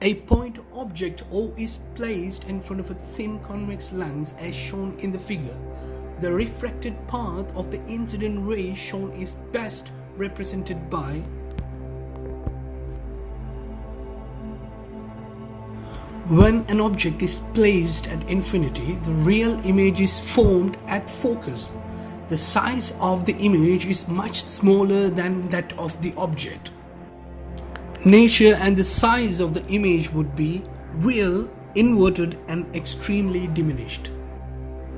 A point object O is placed in front of a thin convex lens as shown in the figure. The refracted path of the incident ray shown is best represented by when an object is placed at infinity, the real image is formed at focus. The size of the image is much smaller than that of the object. Nature and the size of the image would be real, inverted, and extremely diminished.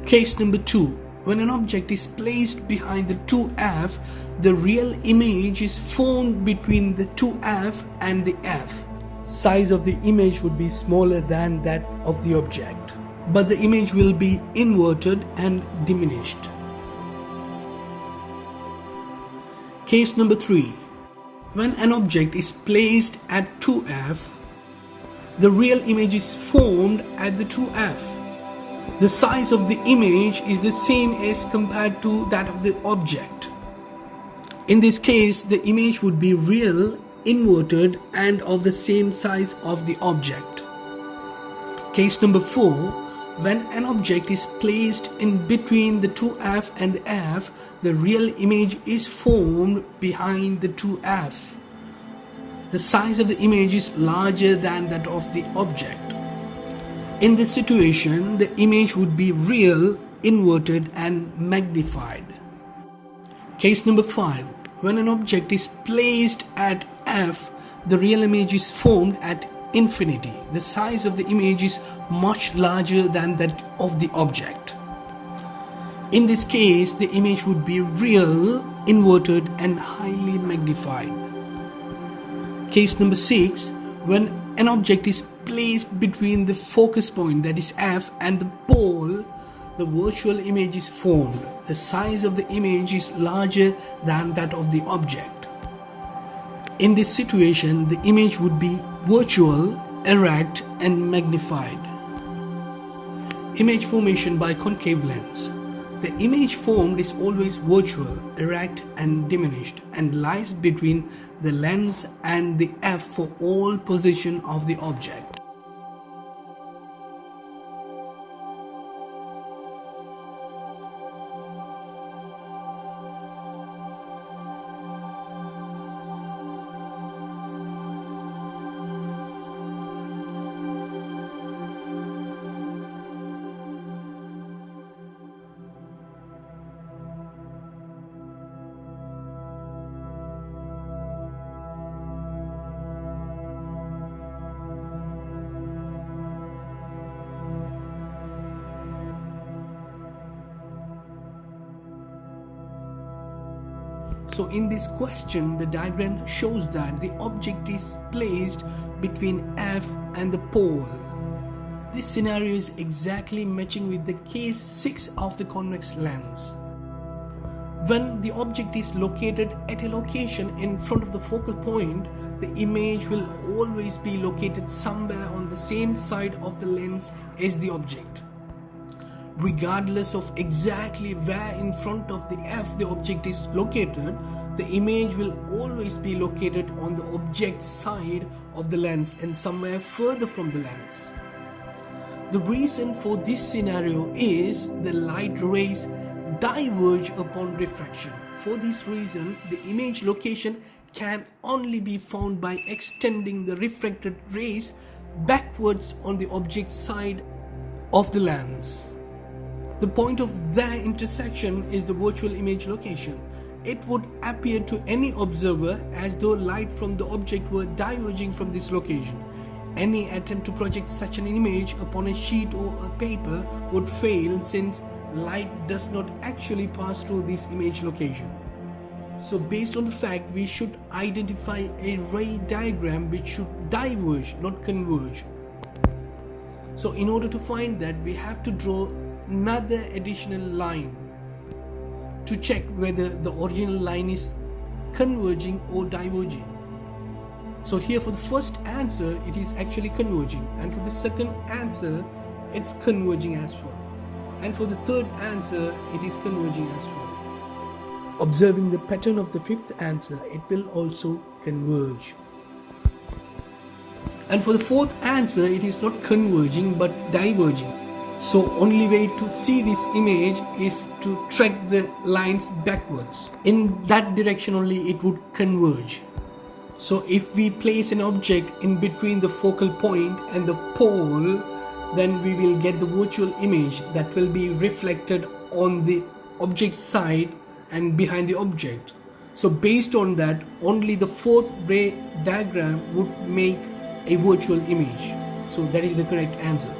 Case number 2. When an object is placed behind the 2F, the real image is formed between the 2F and the F. Size of the image would be smaller than that of the object, but the image will be inverted and diminished. Case number 3. When an object is placed at 2F, the real image is formed at the 2F. The size of the image is the same as compared to that of the object. In this case, the image would be real, inverted, and of the same size of the object. Case number 4. When an object is placed in between the 2F and the F, the real image is formed behind the 2F. The size of the image is larger than that of the object. In this situation, the image would be real, inverted, and magnified. Case number 5. When an object is placed at F, the real image is formed at infinity. The size of the image is much larger than that of the object. In this case, the image would be real, inverted, and highly magnified. Case number 6. When an object is placed between the focus point, that is F, and the pole, the virtual image is formed. The size of the image is larger than that of the object. In this situation, the image would be virtual, erect, and magnified. Image formation by concave lens. The image formed is always virtual, erect, and diminished, and lies between the lens and the F for all position of the object. So in this question, the diagram shows that the object is placed between F and the pole. This scenario is exactly matching with the case 6 of the convex lens. When the object is located at a location in front of the focal point, the image will always be located somewhere on the same side of the lens as the object. Regardless of exactly where in front of the F the object is located, the image will always be located on the object side of the lens and somewhere further from the lens. The reason for this scenario is the light rays diverge upon refraction. For this reason, the image location can only be found by extending the refracted rays backwards on the object side of the lens. The point of their intersection is the virtual image location. It would appear to any observer as though light from the object were diverging from this location. Any attempt to project such an image upon a sheet or a paper would fail, since light does not actually pass through this image location. So based on the fact, we should identify a ray diagram which should diverge, not converge. So in order to find that, we have to draw another additional line to check whether the original line is converging or diverging. So here for the first answer, it is actually converging, and for the second answer, it's converging as well, and for the third answer, it is converging as well. Observing the pattern of the fifth answer, it will also converge. And for the fourth answer, it is not converging but diverging. So only way to see this image is to track the lines backwards. In that direction only it would converge. So if we place an object in between the focal point and the pole, then we will get the virtual image that will be reflected on the object side and behind the object. So based on that, only the fourth ray diagram would make a virtual image. So that is the correct answer.